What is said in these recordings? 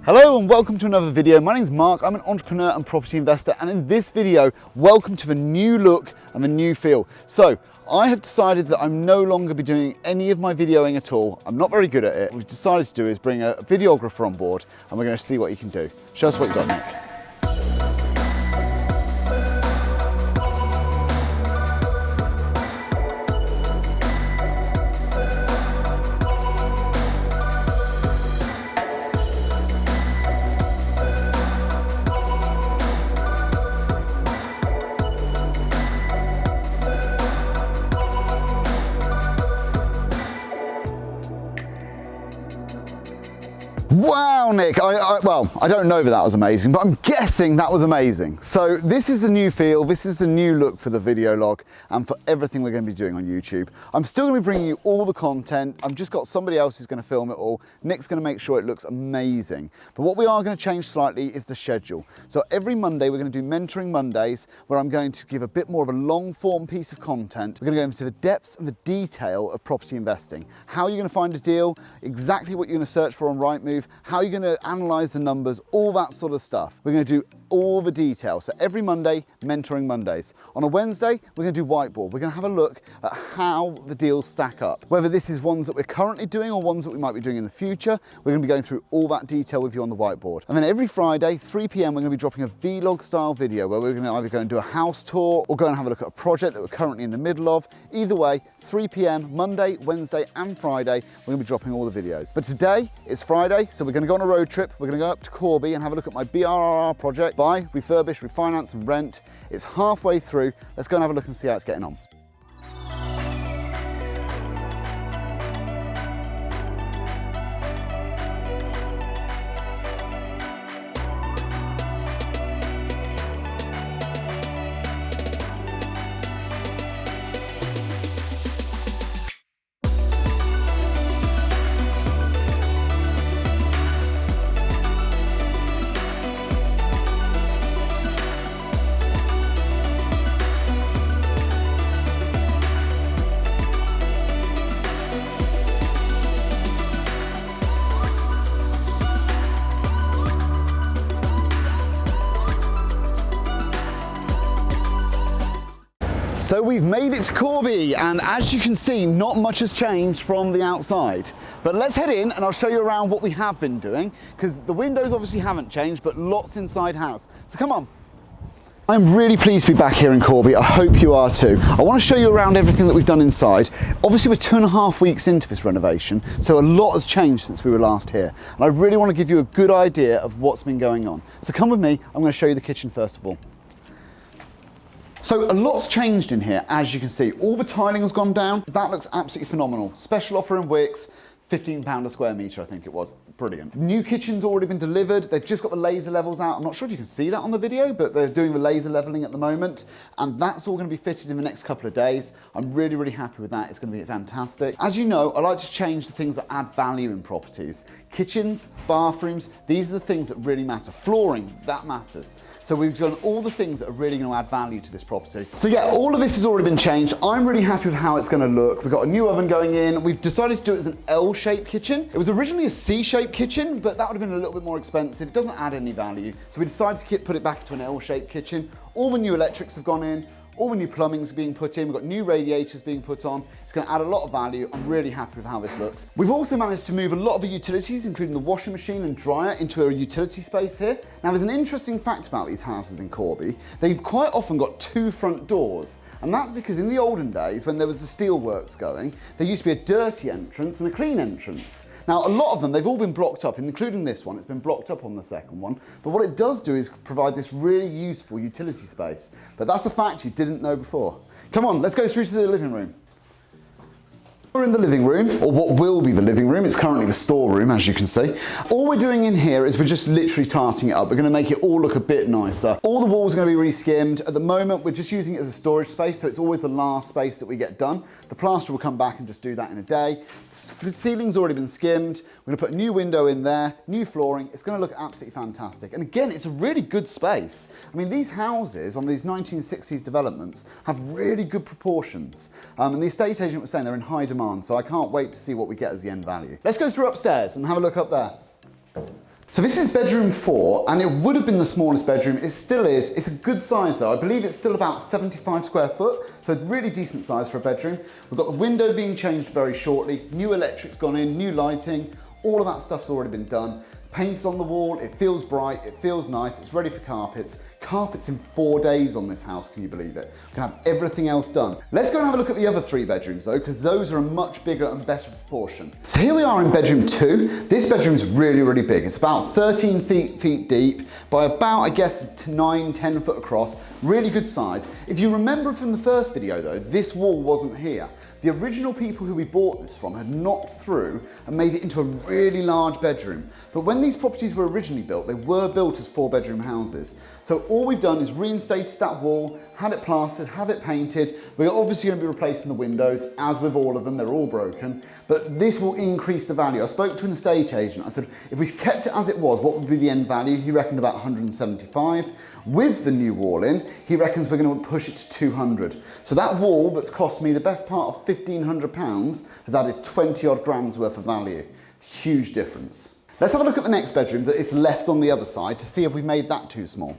Hello and welcome to another video. My name's Mark, I'm an entrepreneur and property investor, and in this video, welcome to the new look and the new feel. So, I have decided that I'm no longer be doing any of my videoing at all. I'm not very good at it. What we've decided to do is bring a videographer on board and we're going to see what he can do. Show us what you got, Nick. Wow, Nick, well, I don't know that that was amazing, but I'm guessing that was amazing. So this is the new feel, this is the new look for the video log and for everything we're going to be doing on YouTube. I'm still going to be bringing you all the content. I've just got somebody else who's going to film it all. Nick's going to make sure it looks amazing. But what we are going to change slightly is the schedule. So every Monday, we're going to do Mentoring Mondays, where I'm going to give a bit more of a long form piece of content. We're going to go into the depths and the detail of property investing. How you're going to find a deal, exactly what you're going to search for on Rightmove, how you're going to analyze the numbers, all that sort of stuff. We're going to do all the details. So every Monday, Mentoring Mondays. On a Wednesday, we're going to do whiteboard. We're going to have a look at how the deals stack up. Whether this is ones that we're currently doing or ones that we might be doing in the future, we're going to be going through all that detail with you on the whiteboard. And then every Friday, 3 p.m, we're going to be dropping a vlog style video where we're going to either go and do a house tour or go and have a look at a project that we're currently in the middle of. Either way, 3 p.m, Monday, Wednesday and Friday, we're going to be dropping all the videos. But today, it's Friday, so we're going to go on a road trip. We're going to go up to Corby and have a look at my BRRR project, Buy Refurbish Refinance Rent. It's halfway through. Let's go and have a look and see how it's getting on. So we've made it to Corby, and as you can see, not much has changed from the outside. But let's head in and I'll show you around what we have been doing, because the windows obviously haven't changed, but lots inside has. So come on. I'm really pleased to be back here in Corby. I hope you are too. I want to show you around everything that we've done inside. Obviously we're 2.5 weeks into this renovation, so a lot has changed since we were last here. And I really want to give you a good idea of what's been going on. So come with me, I'm going to show you the kitchen first of all. So a lot's changed in here, as you can see. All the tiling has gone down. That looks absolutely phenomenal. Special offer in Wicks, £15 a square metre, I think it was. Brilliant. The new kitchen's already been delivered. They've just got the laser levels out. I'm not sure if you can see that on the video, but they're doing the laser levelling at the moment. And that's all going to be fitted in the next couple of days. I'm really, really happy with that. It's going to be fantastic. As you know, I like to change the things that add value in properties. Kitchens, bathrooms, these are the things that really matter. Flooring, that matters. So we've done all the things that are really going to add value to this property. So yeah, all of this has already been changed. I'm really happy with how it's going to look. We've got a new oven going in. We've decided to do it as an L-shaped kitchen. It was originally a C-shaped kitchen, but that would have been a little bit more expensive. It doesn't add any value. So we decided to put it back to an L-shaped kitchen. All the new electrics have gone in. All the new plumbing's being put in. We've got new radiators being put on. It's going to add a lot of value. I'm really happy with how this looks. We've also managed to move a lot of the utilities, including the washing machine and dryer, into a utility space here. Now, there's an interesting fact about these houses in Corby. They've quite often got 2 front doors. And that's because in the olden days, when there was the steel works going, there used to be a dirty entrance and a clean entrance. Now, a lot of them, they've all been blocked up, including this one. It's been blocked up on the second one. But what it does do is provide this really useful utility space. But that's a fact you didn't know before. Come on, let's go through to the living room. We're in the living room, or what will be the living room. It's currently the storeroom, as you can see. All we're doing in here is we're just literally tarting it up. We're going to make it all look a bit nicer. All the walls are going to be re-skimmed. At the moment, we're just using it as a storage space, so it's always the last space that we get done. The plaster will come back and just do that in a day. The ceiling's already been skimmed. We're going to put a new window in there, new flooring. It's going to look absolutely fantastic. And again, it's a really good space. I mean, these houses on these 1960s developments have really good proportions. And the estate agent was saying they're in high demand, so I can't wait to see what we get as the end value. Let's go through upstairs and have a look up there. So this is bedroom 4, and it would have been the smallest bedroom. It still is. It's a good size though. I believe it's still about 75 square foot, so really decent size for a bedroom. We've got the window being changed very shortly, new electric's gone in, new lighting, all of that stuff's already been done. Paint's on the wall, it feels bright, it feels nice, it's ready for carpets. Carpets in 4 days on this house, can you believe it? We can have everything else done. Let's go and have a look at the other 3 bedrooms though, because those are a much bigger and better proportion. So here we are in bedroom 2. This bedroom's really, really big. It's about 13 feet deep by about, I guess, 9-10 foot across. Really good size. If you remember from the first video though, this wall wasn't here. The original people who we bought this from had knocked through and made it into a really large bedroom. But when these properties were originally built, they were built as 4-bedroom houses. So all we've done is reinstated that wall, had it plastered, have it painted. We're obviously going to be replacing the windows, as with all of them, they're all broken. But this will increase the value. I spoke to an estate agent. I said, if we kept it as it was, what would be the end value? He reckoned about 175. With the new wall in, he reckons we're going to push it to 200. So that wall that's cost me the best part of £1,500 has added 20 odd grand's worth of value. Huge difference. Let's have a look at the next bedroom that is left on the other side to see if we've made that too small.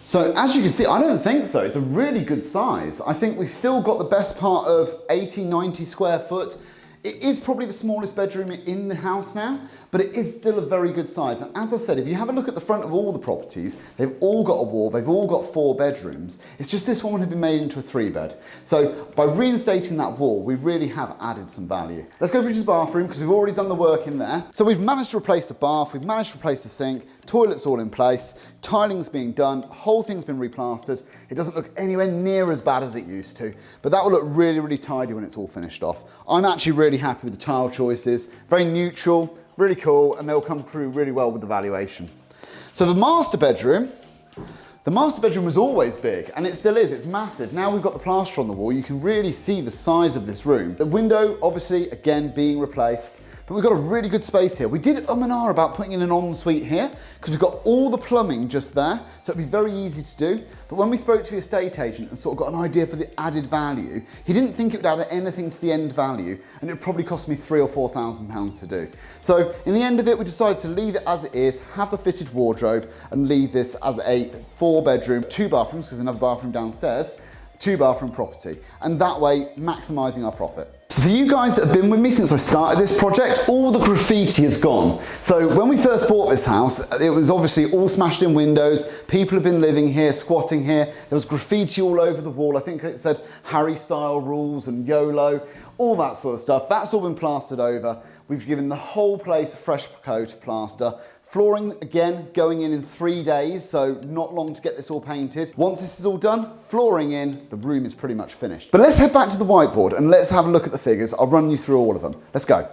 So as you can see, I don't think so. It's a really good size. I think we've still got the best part of 80-90 square foot. It is probably the smallest bedroom in the house now, but it is still a very good size. And as I said, if you have a look at the front of all the properties, they've all got a wall, they've all got 4 bedrooms. It's just this one had been made into a 3-bed. So by reinstating that wall, we really have added some value. Let's go through to the bathroom because we've already done the work in there. So we've managed to replace the bath, we've managed to replace the sink, toilet's all in place, tiling's being done, whole thing's been replastered. It doesn't look anywhere near as bad as it used to, but that will look really, really tidy when it's all finished off. I'm actually really happy with the tile choices, very neutral, really cool, and they'll come through really well with the valuation. So the master bedroom was always big, and it still is, it's massive. Now we've got the plaster on the wall, you can really see the size of this room. The window, obviously, again, being replaced, but we've got a really good space here. We did and ah about putting in an ensuite here, because we've got all the plumbing just there, so it'd be very easy to do. But when we spoke to the estate agent and sort of got an idea for the added value, he didn't think it would add anything to the end value, and it would probably cost me £3,000 or £4,000 to do. So in the end of it, we decided to leave it as it is, have the fitted wardrobe, and leave this as a 4-bedroom, 2 bathrooms, because there's another bathroom downstairs, 2-bathroom property, and that way maximising our profit. So for you guys that have been with me since I started this project, all the graffiti has gone. So when we first bought this house, it was obviously all smashed in windows. People have been living here, squatting here. There was graffiti all over the wall. I think it said Harry style rules and YOLO, all that sort of stuff. That's all been plastered over. We've given the whole place a fresh coat of plaster. Flooring, again, going in 3 days, so not long to get this all painted. Once this is all done, flooring in, the room is pretty much finished. But let's head back to the whiteboard and let's have a look at the figures. I'll run you through all of them. Let's go.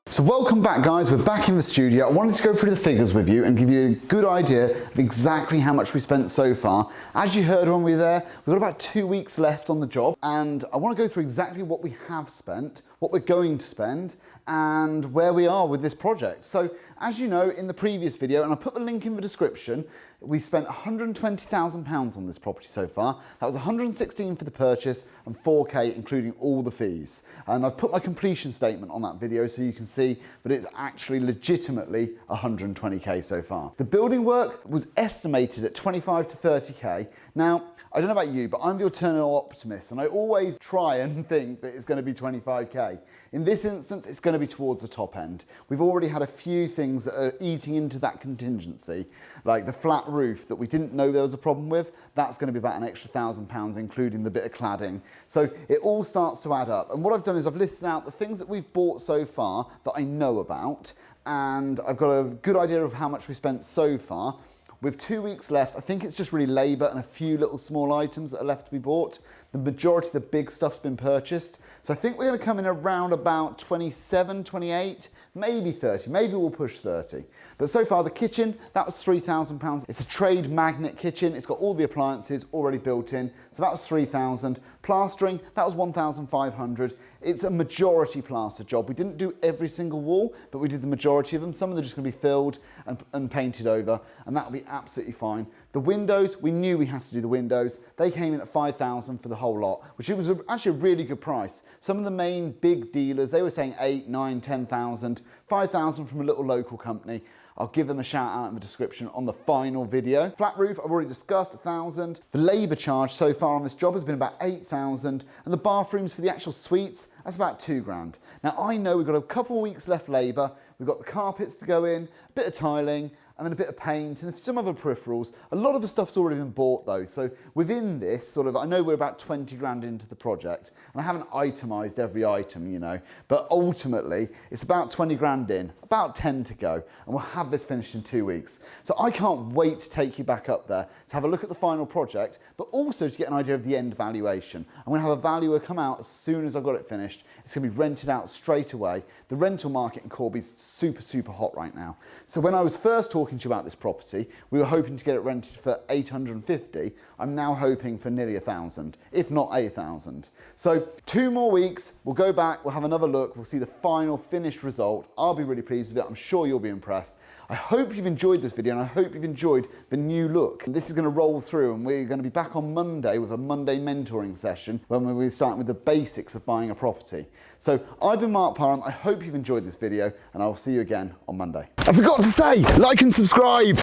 So welcome back guys, we're back in the studio. I wanted to go through the figures with you and give you a good idea of exactly how much we spent so far. As you heard when we were there, we've got about 2 weeks left on the job, and I want to go through exactly what we have spent, what we're going to spend, and where we are with this project. So as you know, in the previous video, and I put the link in the description, we spent £120,000 on this property so far. That was 116 for the purchase and 4K including all the fees. And I've put my completion statement on that video so you can see that it's actually legitimately 120K so far. The building work was estimated at 25 to 30K. Now, I don't know about you, but I'm the eternal optimist and I always try and think that it's going to be 25K. okay. In this instance, it's going to be towards the top end. We've already had a few things that are eating into that contingency, like the flat roof that we didn't know there was a problem with. That's going to be about an extra £1,000, including the bit of cladding. So it all starts to add up. And what I've done is I've listed out the things that we've bought so far that I know about, and I've got a good idea of how much we spent so far. With 2 weeks left, I think it's just really labour and a few little small items that are left to be bought. The majority of the big stuff's been purchased. So I think we're going to come in around about 27, 28, maybe 30. Maybe we'll push 30. But so far, the kitchen, that was £3,000. It's a trade magnet kitchen. It's got all the appliances already built in. So that was 3,000. Plastering, that was 1,500. It's a majority plaster job. We didn't do every single wall, but we did the majority of them. Some of them are just going to be filled and painted over, and that'll be absolutely fine. The windows, we knew we had to do the windows. They came in at 5,000 for the whole lot, which was actually a really good price. Some of the main big dealers, they were saying 8, 9, 10,000, 5,000 from a little local company. I'll give them a shout out in the description on the final video. Flat roof, I've already discussed, 1,000. The labour charge so far on this job has been about 8,000, and the bathrooms for the actual suites, that's about 2 grand. Now I know we've got a couple of weeks left labour. We've got the carpets to go in, a bit of tiling, and then a bit of paint and some other peripherals. A lot of the stuff's already been bought though. So within this sort of, I know we're about 20 grand into the project, and I haven't itemised every item, you know, but ultimately it's about 20 grand in, about 10 to go, and we'll have this finished in 2 weeks. So I can't wait to take you back up there to have a look at the final project, but also to get an idea of the end valuation. I'm gonna have a valuer come out as soon as I've got it finished. It's gonna be rented out straight away. The rental market in Corby's super, super hot right now. So when I was first talking to you about this property, we were hoping to get it rented for 850. I'm now hoping for nearly 1,000, if not 8,000. So 2 more weeks, we'll go back, we'll have another look, we'll see the final finished result. I'll be really pleased with it. I'm sure you'll be impressed. I hope you've enjoyed this video, and I hope you've enjoyed the new look. And this is going to roll through, and we're going to be back on Monday with a Monday mentoring session when we'll be starting with the basics of buying a property. So I've been Mark Parham. I hope you've enjoyed this video, and I will see you again on Monday. I forgot to say, like and subscribe.